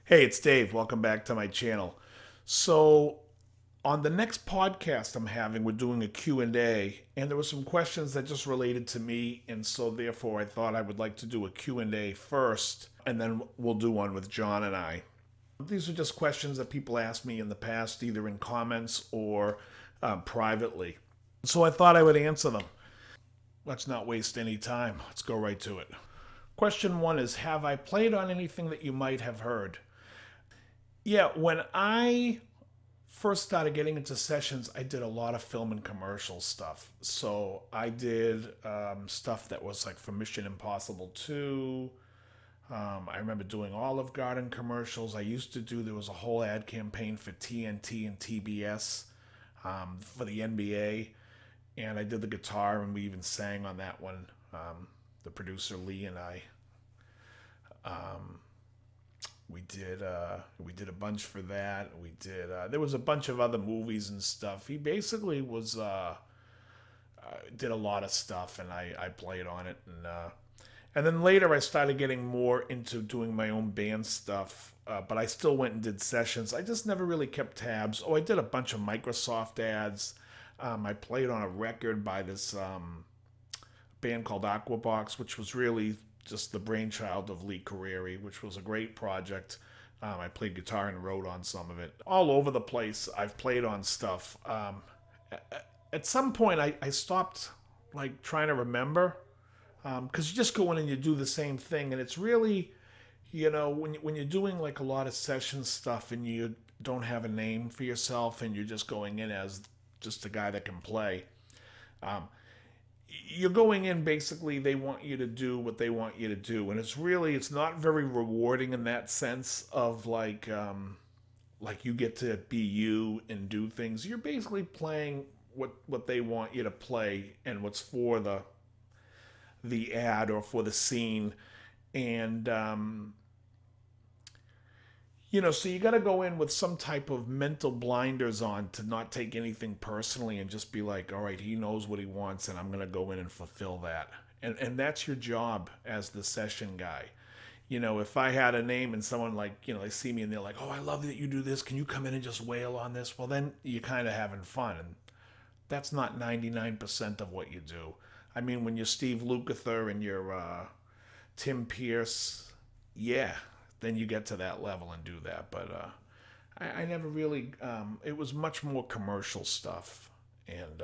Hey, it's Dave. Welcome back to my channel. So, on the next podcast I'm having, we're doing a Q&A, and there were some questions that just related to me, and so therefore I thought I would like to do a Q&A first, and then we'll do one with John and I. These are just questions that people asked me in the past, either in comments or privately. So I thought I would answer them. Let's not waste any time. Let's go right to it. Question one is, have I played on anything that you might have heard? Yeah, when I first started getting into sessions, I did a lot of film and commercial stuff. So I did stuff that was like for Mission Impossible 2. I remember doing Olive Garden commercials. There was a whole ad campaign for TNT and TBS for the NBA. And I did the guitar, and we even sang on that one. The producer Lee and I. We did a bunch for that. There was a bunch of other movies and stuff. He basically was did a lot of stuff, and I played on it, and then later I started getting more into doing my own band stuff. But I still went and did sessions. I just never really kept tabs. Oh, I did a bunch of Microsoft ads. I played on a record by this band called Aquabox, which was really just the brainchild of Lee Carreri, which was a great project. I played guitar and wrote on some of it. All over the place, I've played on stuff. At some point, I stopped like trying to remember, because you just go in and you do the same thing, and it's really, when you're doing like a lot of session stuff and you don't have a name for yourself and you're just going in as just a guy that can play. You're going in, basically they want you to do what they want you to do, and it's not very rewarding in that sense of like you get to be you and do things. You're basically playing what they want you to play and what's for the ad or for the scene. And so you got to go in with some type of mental blinders on to not take anything personally and just be like, all right, he knows what he wants, and I'm going to go in and fulfill that. And that's your job as the session guy. If I had a name and someone they see me and they're like, oh, I love that you do this. Can you come in and just wail on this? Well, then you're kind of having fun. And that's not 99% of what you do. I mean, when you're Steve Lukather and you're Tim Pierce, yeah, then you get to that level and do that. But I never really, it was much more commercial stuff. And,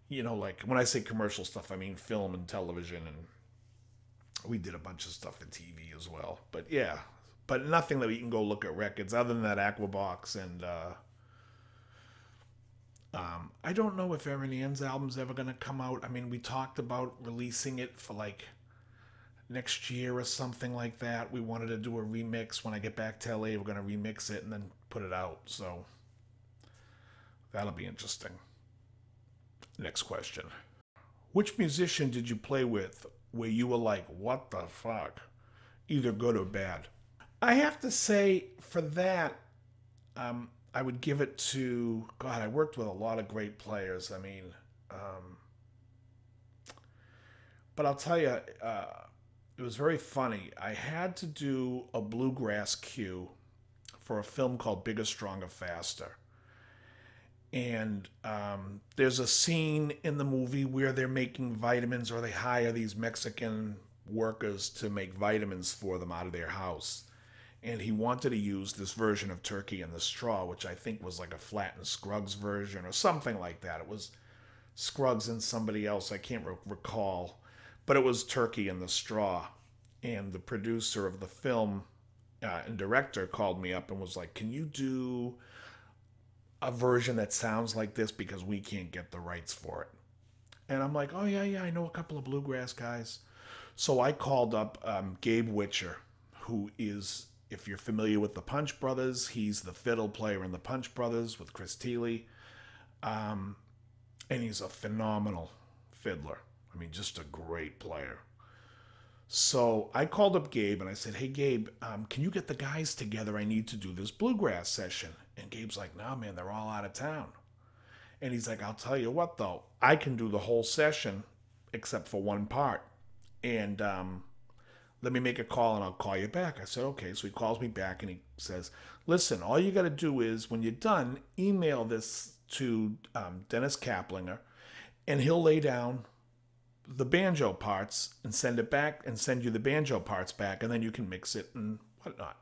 like when I say commercial stuff, I mean film and television. And we did a bunch of stuff for TV as well. But yeah, but nothing that we can go look at records other than that Aquabox. And I don't know if Erin Ann's album's ever going to come out. I mean, we talked about releasing it for like next year or something like that. We wanted to do a remix. When I get back to LA, we're going to remix it and then put it out. So that'll be interesting. Next question. Which musician did you play with where you were like, what the fuck? Either good or bad? I have to say, for that, I would give it to, God, I worked with a lot of great players. I mean, but I'll tell you, it was very funny. I had to do a bluegrass cue for a film called Bigger, Stronger, Faster. And there's a scene in the movie where they're making vitamins, or they hire these Mexican workers to make vitamins for them out of their house. And he wanted to use this version of Turkey in the Straw, which I think was like a Flatt and Scruggs version or something like that. It was Scruggs and somebody else. I can't recall. But it was Turkey in the Straw. And the producer of the film and director called me up and was like, can you do a version that sounds like this, because we can't get the rights for it? And I'm like, oh, yeah, I know a couple of bluegrass guys. So I called up Gabe Witcher, who is, if you're familiar with the Punch Brothers, he's the fiddle player in the Punch Brothers with Chris Thile. And he's a phenomenal fiddler. I mean, just a great player. So I called up Gabe and I said, hey, Gabe, can you get the guys together? I need to do this bluegrass session. And Gabe's like, no, man, they're all out of town. And he's like, I'll tell you what, though, I can do the whole session except for one part. And let me make a call and I'll call you back. I said, okay. So he calls me back and he says, listen, all you got to do is when you're done, email this to Dennis Kaplinger and he'll lay down the banjo parts and send it back and send you the banjo parts back, and then you can mix it and whatnot.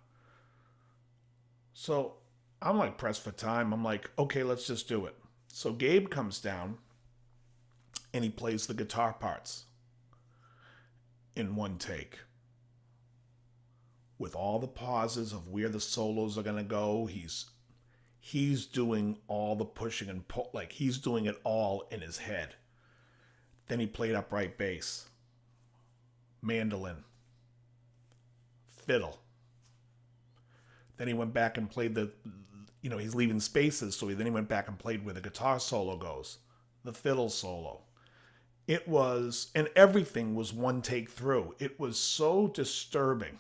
So I'm like pressed for time. I'm like, okay, let's just do it. So Gabe comes down and he plays the guitar parts in one take with all the pauses of where the solos are going to go. He's doing all the pushing and pull, like he's doing it all in his head. Then he played upright bass, mandolin, fiddle. Then he went back and played he's leaving spaces, so then he went back and played where the guitar solo goes, the fiddle solo. It was, and everything was one take through. It was so disturbing.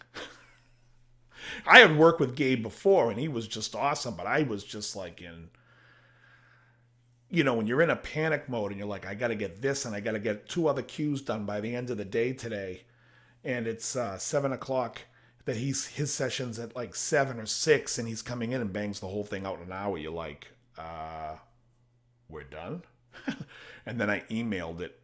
I had worked with Gabe before, and he was just awesome, but I was just like when you're in a panic mode and you're like, I got to get this and I got to get 2 other cues done by the end of the day today. And it's 7 o'clock that his session's at like 7 or 6 and he's coming in and bangs the whole thing out in an hour. You're like, we're done. And then I emailed it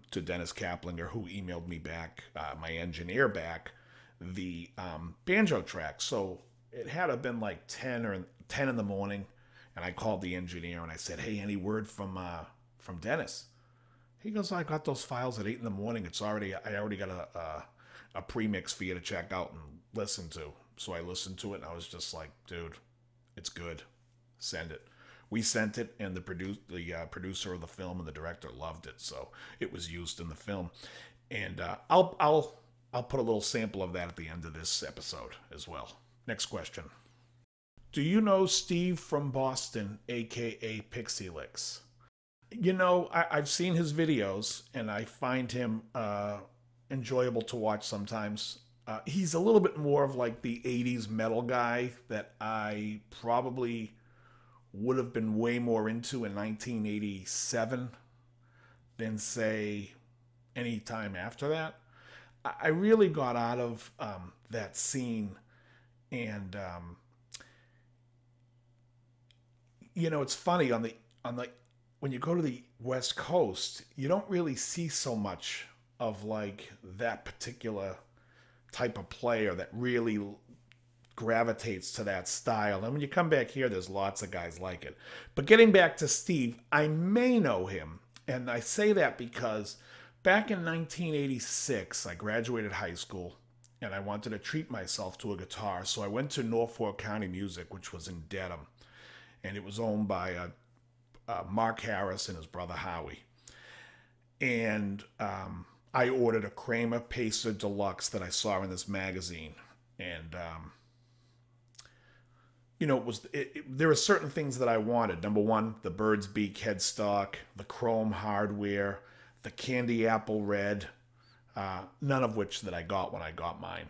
to Dennis Kaplinger, who emailed me back, my engineer back, the banjo track. So it had to have been like 10 in the morning. And I called the engineer and I said, hey, any word from Dennis? He goes, I got those files at 8 in the morning. I already got a premix for you to check out and listen to. So I listened to it and I was just like, dude, it's good. Send it. We sent it, and the producer of the film and the director loved it. So it was used in the film. And I'll put a little sample of that at the end of this episode as well. Next question. Do you know Steve from Boston, a.k.a. Pixie Licks? I've seen his videos, and I find him enjoyable to watch sometimes. He's a little bit more of like the 80s metal guy that I probably would have been way more into in 1987 than, say, any time after that. I really got out of that scene, and it's funny on the when you go to the West Coast, you don't really see so much of like that particular type of player that really gravitates to that style. And when you come back here, there's lots of guys like it. But getting back to Steve, I may know him, and I say that because back in 1986, I graduated high school, and I wanted to treat myself to a guitar, so I went to Norfolk County Music, which was in Dedham. And it was owned by Mark Harris and his brother Howie. And I ordered a Kramer Pacer Deluxe that I saw in this magazine. And, there were certain things that I wanted. Number one, the bird's beak headstock, the chrome hardware, the candy apple red, none of which that I got when I got mine.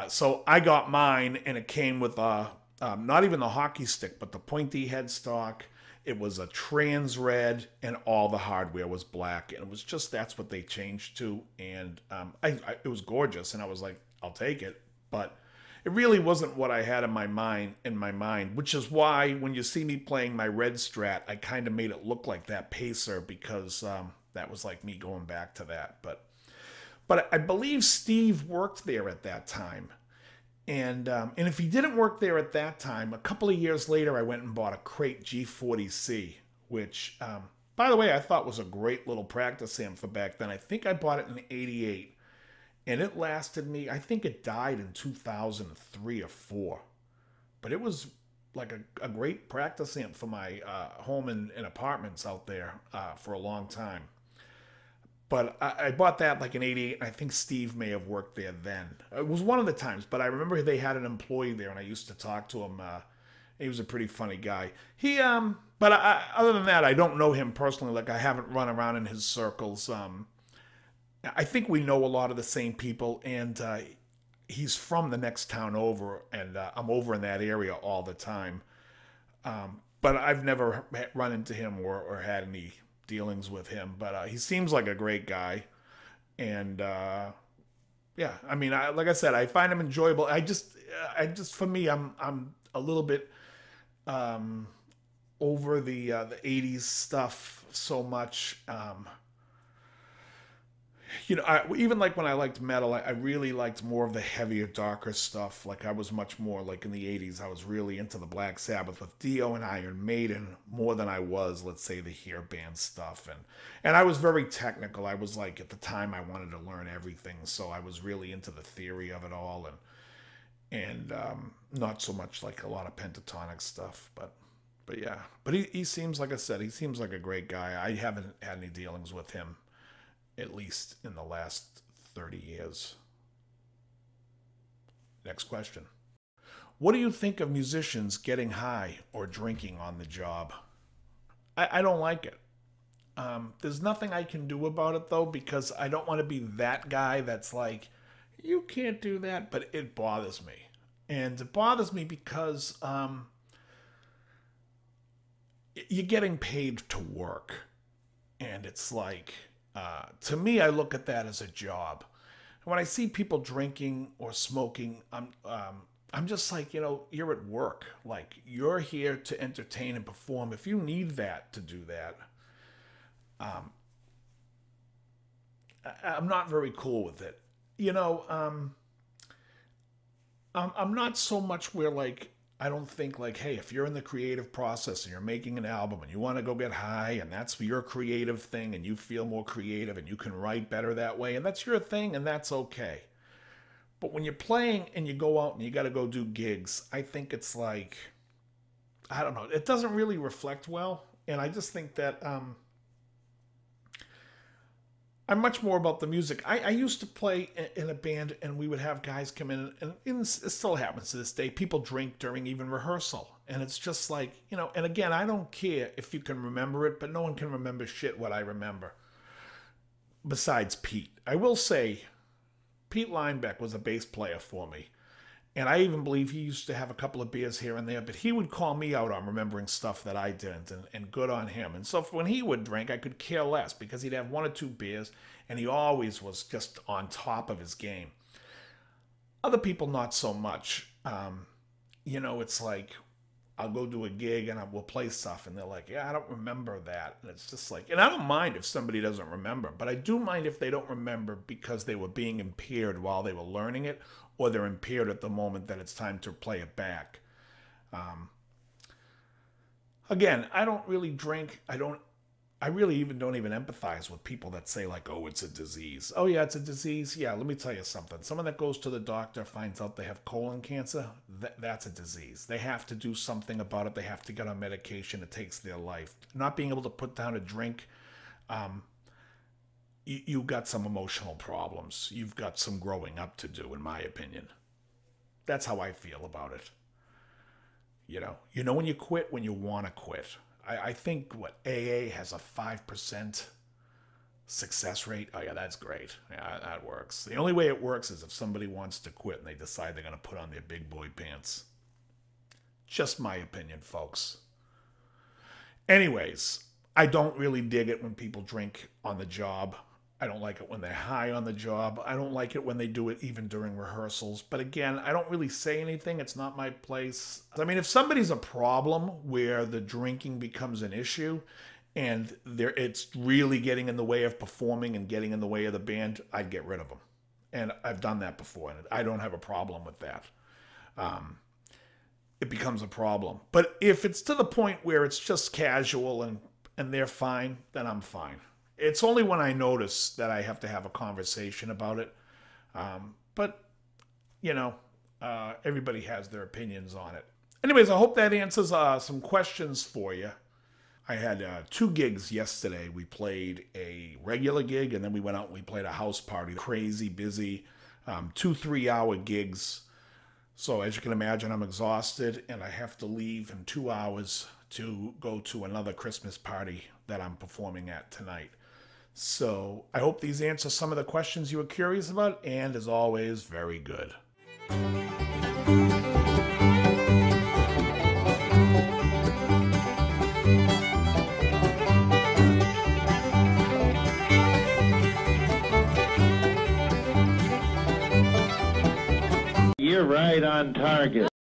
So I got mine, and it came with not even the hockey stick, but the pointy headstock. It was a trans red, and all the hardware was black. And it was just, that's what they changed to. And it was gorgeous. And I was like, I'll take it. But it really wasn't what I had in my mind, which is why when you see me playing my red Strat, I kind of made it look like that Pacer, because that was like me going back to that. But I believe Steve worked there at that time. And if he didn't work there at that time, a couple of years later, I went and bought a Crate G40C, which, by the way, I thought was a great little practice amp for back then. I think I bought it in '88, and it lasted me, I think it died in 2003 or 4. But it was like a great practice amp for my home and apartments out there for a long time. But I bought that like in '88, and I think Steve may have worked there then. It was one of the times, but I remember they had an employee there, and I used to talk to him. He was a pretty funny guy. But other than that, I don't know him personally. Like, I haven't run around in his circles. I think we know a lot of the same people, and he's from the next town over, and I'm over in that area all the time. But I've never run into him or had any dealings with him, but he seems like a great guy, and Yeah, I mean, like I said, I find them enjoyable. For me, I'm a little bit um, over the '80s stuff so much. Even like when I liked metal, I really liked more of the heavier, darker stuff. Like I was much more like in the '80s. I was really into the Black Sabbath with Dio and Iron Maiden more than I was, let's say, the hair band stuff. And I was very technical. I was like at the time I wanted to learn everything, so I was really into the theory of it all, and not so much like a lot of pentatonic stuff. But yeah, but he seems, like I said, he seems like a great guy. I haven't had any dealings with him, at least in the last 30 years. Next question. What do you think of musicians getting high or drinking on the job? I don't like it. There's nothing I can do about it, though, because I don't want to be that guy that's like, you can't do that, but it bothers me. And it bothers me because you're getting paid to work. And it's like, to me, I look at that as a job. When I see people drinking or smoking, I'm just like, you're at work. Like, you're here to entertain and perform. If you need that to do that, I'm not very cool with it. I'm not so much where, like, I don't think, like, hey, if you're in the creative process and you're making an album and you want to go get high and that's your creative thing and you feel more creative and you can write better that way and that's your thing and that's okay. But when you're playing and you go out and you got to go do gigs, I think it's like, I don't know, it doesn't really reflect well. And I just think that I'm much more about the music. I used to play in a band, and we would have guys come in, and it still happens to this day. People drink during even rehearsal, and it's just like, and again, I don't care if you can remember it, but no one can remember shit what I remember, besides Pete. I will say, Pete Linebeck was a bass player for me, and I even believe he used to have a couple of beers here and there, but he would call me out on remembering stuff that I didn't, and good on him. And so when he would drink, I could care less because he'd have one or two beers, and he always was just on top of his game. Other people, not so much. It's like, I'll go do a gig and we'll play stuff, and they're like, yeah, I don't remember that. And it's just like, and I don't mind if somebody doesn't remember, but I do mind if they don't remember because they were being impaired while they were learning it, or they're impaired at the moment that it's time to play it back. Again, I don't really drink. I really even don't even empathize with people that say like, oh, it's a disease. Oh yeah, it's a disease. Yeah, let me tell you something. Someone that goes to the doctor, finds out they have colon cancer, that's a disease. They have to do something about it. They have to get on medication. It takes their life. Not being able to put down a drink, you've got some emotional problems. You've got some growing up to do, in my opinion. That's how I feel about it. When you quit when you want to quit. I think AA has a 5% success rate. Oh yeah, that's great. Yeah, that works. The only way it works is if somebody wants to quit and they decide they're going to put on their big boy pants. Just my opinion, folks. Anyways, I don't really dig it when people drink on the job. I don't like it when they're high on the job. I don't like it when they do it even during rehearsals. But again, I don't really say anything. It's not my place. I mean, if somebody's a problem where the drinking becomes an issue and it's really getting in the way of performing and getting in the way of the band, I'd get rid of them. And I've done that before, and I don't have a problem with that. It becomes a problem. But if it's to the point where it's just casual and they're fine, then I'm fine. It's only when I notice that I have to have a conversation about it. But, everybody has their opinions on it. Anyways, I hope that answers some questions for you. I had 2 gigs yesterday. We played a regular gig, and then we went out and we played a house party. Crazy busy, 2 3-hour gigs. So as you can imagine, I'm exhausted, and I have to leave in 2 hours to go to another Christmas party that I'm performing at tonight. So I hope these answer some of the questions you were curious about, and as always, very good. You're right on target.